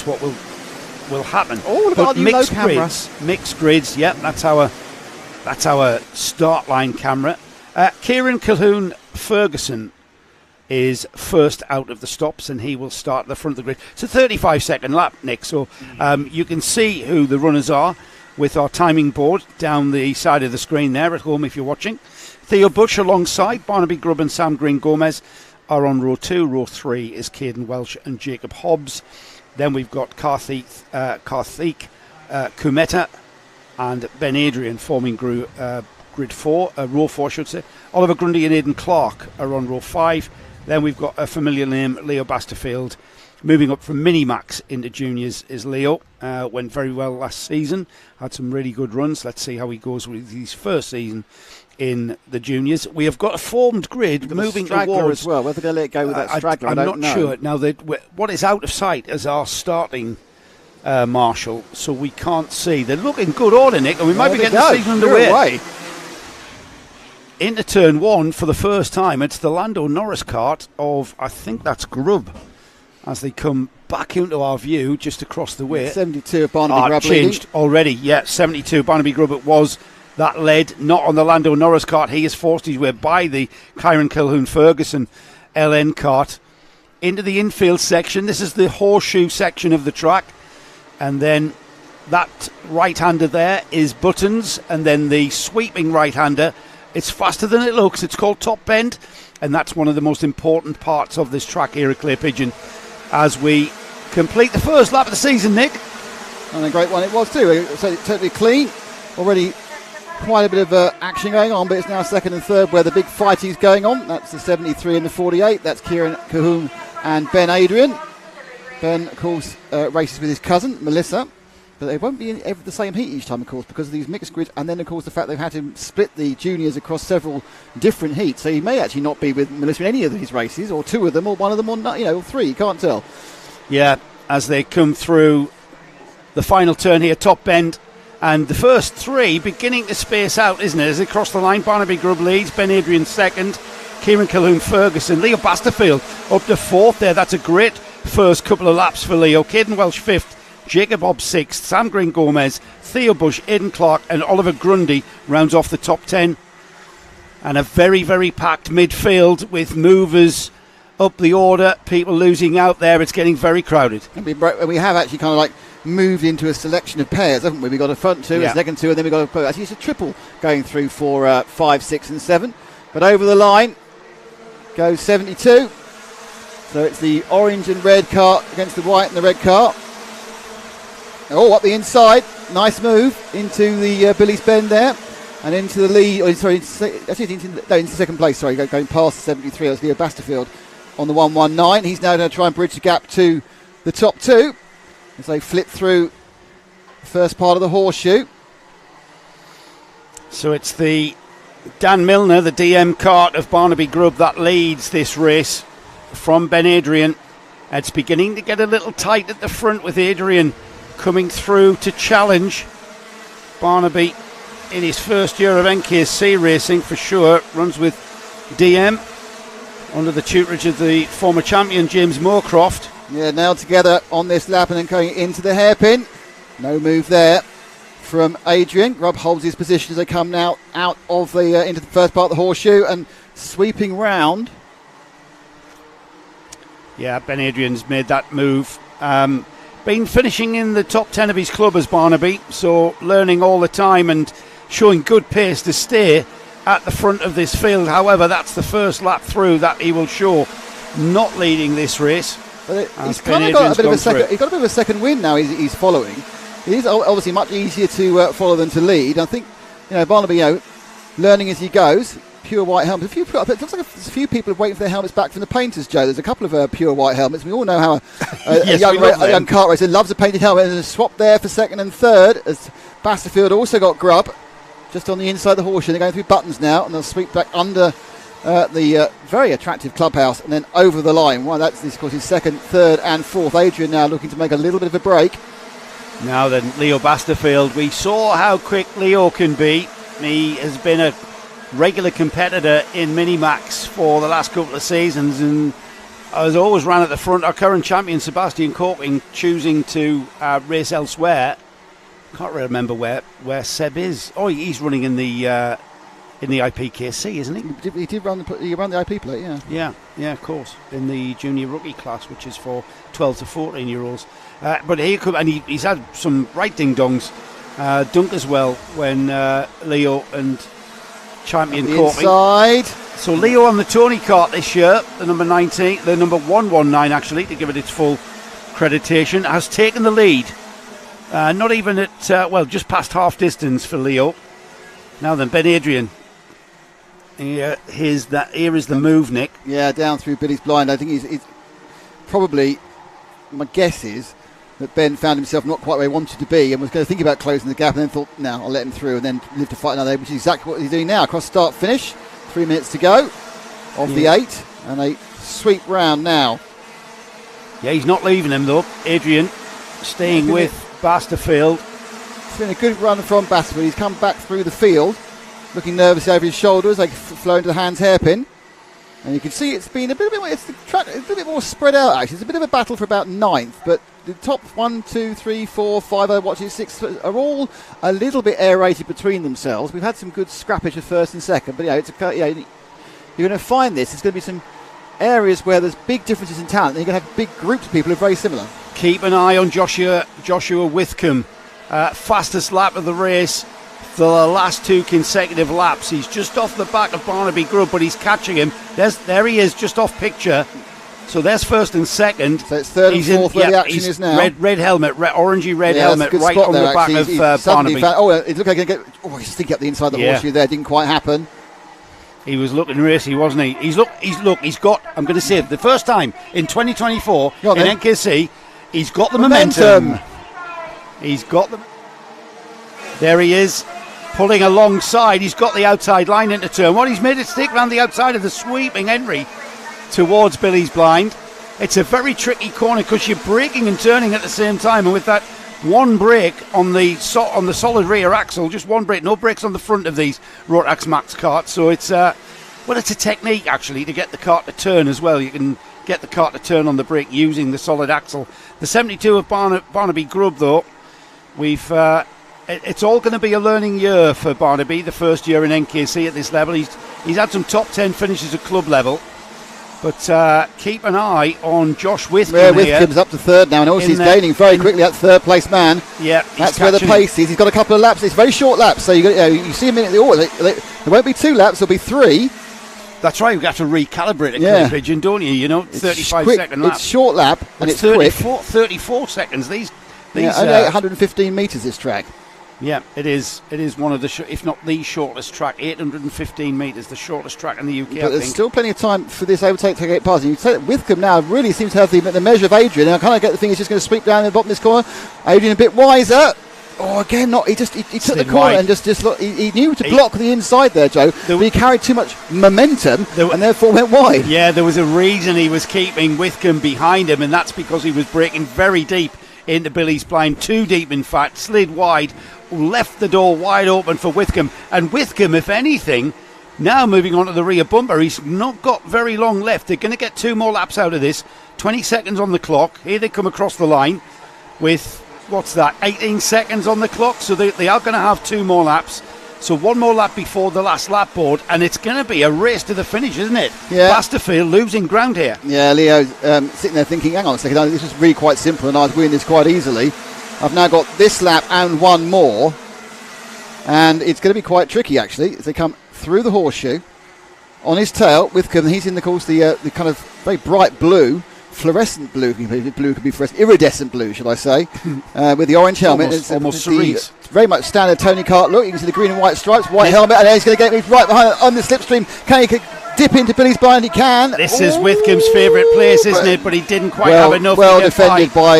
that's what will happen. Oh, what about mixed grids. Yep, that's our start line camera. Kieran Calhoun Ferguson is first out of the stops, and he will start at the front of the grid. It's a 35-second lap, Nick, so you can see who the runners are with our timing board down the side of the screen there at home if you're watching. Theo Bush alongside Barnaby Grubb and Sam Green-Gomez are on row 2. Row 3 is Caden Welsh and Jacob Hobbs. Then we've got Karthik Kumeta and Ben Adrian forming grid 4, row 4 I should say. Oliver Grundy and Aidan Clark are on row 5. Then we've got a familiar name, Leo Basterfield. Moving up from Minimax into juniors is Leo. Went very well last season, had some really good runs. Let's see how he goes with his first season in the juniors. We have got a formed grid moving towards as well. Whether they'll let it go with that straggler, I'm not sure. Now, what is out of sight is our starting marshal, so we can't see. They're looking good order, Nick, and we might be getting the season underway. Into turn 1 for the first time. It's the Lando Norris kart of, I think that's Grubb, as they come back into our view just across the way. 72 of Barnaby Grubb changed leading. Already, yeah, 72 Barnaby Grubb it was. That led not on the Lando Norris kart. He has forced his way by the Kieran Calhoun Ferguson LN kart into the infield section. This is the horseshoe section of the track, and then that right-hander there is Buttons, and then the sweeping right-hander, it's faster than it looks. It's called Top Bend, and that's one of the most important parts of this track here at Clay Pigeon as we complete the first lap of the season, Nick. And a great one it was too. So totally clean. Already quite a bit of action going on, but it's now second and third where the big fighting is going on. That's the 73 and the 48. That's Kieran Calhoun and Ben Adrian. Ben, of course, races with his cousin, Melissa. But they won't be in the same heat each time, of course, because of these mixed grids, and then, of course, the fact they've had to split the juniors across several different heats. So he may actually not be with Melissa in any of these races, or two of them, or one of them, or not, or three. You can't tell. Yeah, as they come through the final turn here, Top Bend, and the first three beginning to space out, isn't it? As they cross the line, Barnaby Grubb leads, Ben Adrian second, Kieran Calhoun Ferguson, Leo Basterfield up to fourth there. That's a great first couple of laps for Leo. Caden Welsh fifth, Jacob Hobbs sixth, Sam Green-Gomez, Theo Bush, Aidan Clark and Oliver Grundy rounds off the top 10. And a very, very packed midfield with movers up the order, people losing out there. It's getting very crowded. And we have actually kind of like moved into a selection of pairs, haven't we? We've got a front two, a second two, and then we've got actually it's a triple going through for 5, 6 and 7. But over the line goes 72. So it's the orange and red cart against the white and the red cart. Oh, up the inside. Nice move into the Billy's Bend there. And into the lead. Into second place. Sorry, going past the 73. That was Leo Basterfield on the 119. He's now going to try and bridge the gap to the top two as they flip through the first part of the horseshoe. So it's the Dan Milner, the DM kart of Barnaby Grubb, that leads this race from Ben Adrian. It's beginning to get a little tight at the front with Adrian coming through to challenge Barnaby in his first year of NKC racing for sure. Runs with DM under the tutorage of the former champion James Moorcroft. Yeah, nailed together on this lap and then going into the hairpin. No move there from Adrian. Grubb holds his position as they come now out of the into the first part of the horseshoe and sweeping round. Yeah, Ben Adrian's made that move. Been finishing in the top 10 of his club as Barnaby, so learning all the time and showing good pace to stay at the front of this field. However, that's the first lap through that he will show not leading this race. But he's kind of got a bit of a second. He's got a bit of a second wind now. He's following. It is obviously much easier to follow than to lead. I think Barnaby, learning as he goes. Pure white helmets. It looks like a few people are waiting for their helmets back from the painters, Joe. There's a couple of pure white helmets. We all know how a young kart racer loves a painted helmet. There's a swap there for second and third as Basterfield also got Grubb just on the inside of the horseshoe. They're going through Buttons now, and they'll sweep back under the very attractive clubhouse and then over the line. Well, that's of course his second, third and fourth. Adrian now looking to make a little bit of a break. Now then, Leo Basterfield. We saw how quick Leo can be. He has been a regular competitor in Minimax for the last couple of seasons, and has always ran at the front. Our current champion, Sebastian Corking, choosing to race elsewhere. Can't really remember where Seb is. Oh, he's running in the IPKC, isn't he? He did run the IP plate, yeah. Yeah, of course. In the junior rookie class, which is for 12 to 14-year-olds. But he could, and he's had some right ding-dongs dunk as well when Leo and champion Corking. Inside. So Leo on the Tony kart this year, the number 19, the number 119 actually, to give it its full accreditation, has taken the lead. Not even at, just past half distance for Leo. Now then, Ben Adrian. Here is the move, Nick. Yeah, down through Billy's blind. I think he's probably, my guess is that Ben found himself not quite where he wanted to be and was going to think about closing the gap and then thought, no, I'll let him through and then live to fight another, which is exactly what he's doing now. Across start finish, 3 minutes to go of the 8, and a sweep round now. Yeah, he's not leaving him though. Adrian staying with Basterfield. It's been a good run from Basterfield. He's come back through the field, looking nervously over his shoulder as they flow into the Hans hairpin. And you can see it's been a bit more spread out actually. It's a bit of a battle for about 9th, but the top 1, 2, 3, 4, 5, I watch it, 6 are all a little bit aerated between themselves. We've had some good scrappage of first and second, but you're going to find this. There's going to be some areas where there's big differences in talent, and you're going to have big groups of people who are very similar. Keep an eye on Joshua Withcombe. Fastest lap of the race for the last 2 consecutive laps. He's just off the back of Barnaby Grubb, but he's catching him. There he is, just off picture. So there's first and second. So it's third and fourth where the action is now. Red helmet, orangey red helmet, right on the back of Barnaby. It looked like he get. Oh, he's thinking up the inside of the horseshoe there. Didn't quite happen. He was looking racy, wasn't he? He's got. I'm going to say it, the first time in 2024 in NKC, he's got the momentum. He's got the. There he is, pulling alongside. He's got the outside line into turn one. He's made it stick around the outside of the sweeping Henry towards Billy's blind. It's a very tricky corner because you're braking and turning at the same time, and with that one brake on the solid rear axle, just one brake, no brakes on the front of these Rotax Max karts. So it's it's a technique actually to get the kart to turn as well. You can get the kart to turn on the brake using the solid axle. The 72 of Barnaby Grubb though, it's all going to be a learning year for Barnaby, the first year in NKC at this level. He's had some top 10 finishes at club level. But keep an eye on Josh Withcombe. Yeah, Withcombe's up to third now, and also he's gaining very quickly. That third place man. Yeah, that's where the pace is. He's got a couple of laps. It's very short laps, so you see him in there won't be 2 laps. There'll be 3. That's right. We have to recalibrate it, Pigeon, don't you? You know, 35-second lap. It's short lap and it's 34 seconds. These only 815 metres this track. Yeah, it is. It is one of the, if not the shortest track, 815 metres, the shortest track in the UK. But there's still plenty of time for this overtake to get past. And you say that Withcombe now really seems to have the measure of Adrian. And I kind of get the thing he's just going to sweep down the bottom of this corner. Adrian a bit wiser. Oh, again, not. He took the corner and just look. He knew to block the inside there, Joe. But he carried too much momentum and therefore went wide. Yeah, there was a reason he was keeping Withcombe behind him, and that's because he was braking very deep into Billy's blind, too deep in fact, slid wide, left the door wide open for Withcombe. And Withcombe, if anything, now moving on to the rear bumper, he's not got very long left. They're going to get 2 more laps out of this. 20 seconds on the clock. Here they come across the line with, 18 seconds on the clock. So they are going to have 2 more laps. So 1 more lap before the last lap board, and it's going to be a race to the finish, isn't it? Yeah. Basterfield losing ground here. Yeah, Leo's sitting there thinking, hang on a second, this was really quite simple and I was winning this quite easily. I've now got this lap and 1 more, and it's going to be quite tricky actually as they come through the horseshoe. On his tail, Withcombe, he's in the kind of very bright blue, fluorescent blue could be fluorescent, iridescent blue, should I say, with the orange helmet. It's almost cerise. Very much standard Tony kart look. You can see the green and white stripes, white helmet, and then he's going to get right behind on the slipstream. Can he dip into Billy's blind? He can. This is Withcombe's favourite place, isn't it? But he didn't quite have enough. Well defended by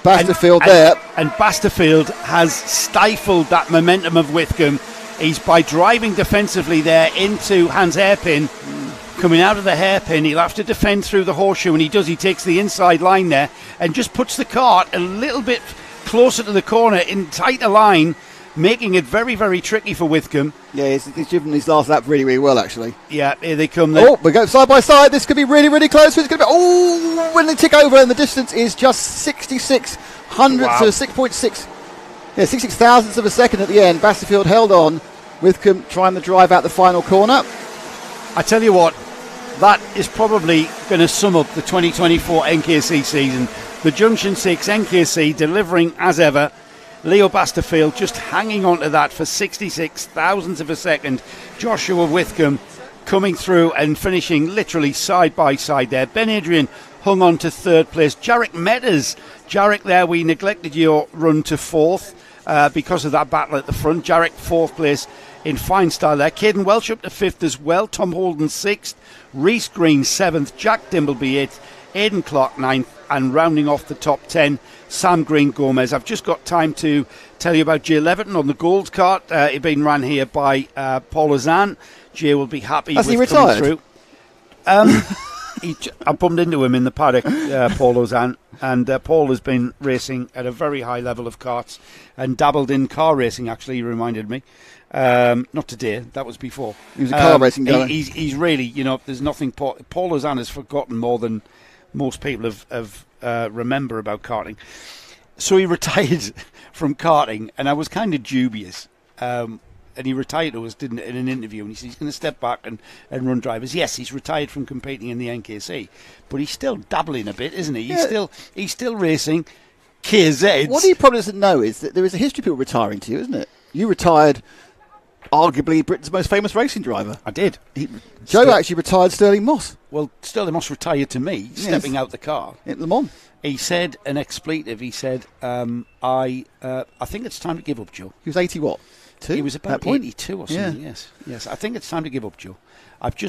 Basterfield there. And Basterfield has stifled that momentum of Withcombe. He's by driving defensively there into Hans hairpin. Coming out of the hairpin, he'll have to defend through the horseshoe, and he does. He takes the inside line there and just puts the kart a little bit closer to the corner in tighter line making it very, very tricky for Whitcomb. Yeah, he's driven his last lap really, really well, actually. Yeah, here they come. Oh, we go side by side. This could be really, really close. It's going to be, when they tick over, and the distance is just 66 hundredths of 6.6. Yeah, 66 thousandths of a second at the end. Basterfield held on. Whitcomb trying to drive out the final corner. I tell you what, that is probably going to sum up the 2024 NKC season. The Junction 6 NKC delivering as ever. Leo Basterfield just hanging on to that for 66 thousandths of a second. Joshua Whitcomb coming through and finishing literally side by side there. Ben Adrian hung on to third place. Jarek Metters. Jarek there, we neglected your run to fourth because of that battle at the front. Jarek fourth place in fine style there. Caden Welsh up to fifth as well. Tom Holden sixth. Reese Green seventh. Jack Dimbleby eighth. Aidan Clark ninth. And rounding off the top 10, Sam Green Gomez. I've just got time to tell you about Jay Leverton on the gold cart. It been ran here by Paul Ozan. Jay will be happy Has with he retired? Coming through. I bumped into him in the paddock, Paul Ozan, and Paul has been racing at a very high level of karts and dabbled in car racing, actually, he reminded me. Not today, that was before. He was a car racing guy. He's really, there's nothing. Paul Ozan has forgotten more than most people have remember about karting. So he retired from karting, and I was kind of dubious. And he retired to us, didn't in an interview, and he said he's going to step back and run drivers. Yes, he's retired from competing in the NKC, but he's still dabbling a bit, isn't he? Yeah. He's still racing KZs. What he probably doesn't know is that there is a history of people retiring to you, isn't it? You retired arguably Britain's most famous racing driver. I did. Joe actually retired Sterling Moss. Well, Sterling Moss retired to me, stepping out the car. At Le Mans. He said an expletive. He said, I think it's time to give up, Joe. He was 80 what? 2? He was about 82 or something, yes. I think it's time to give up, Joe. I've just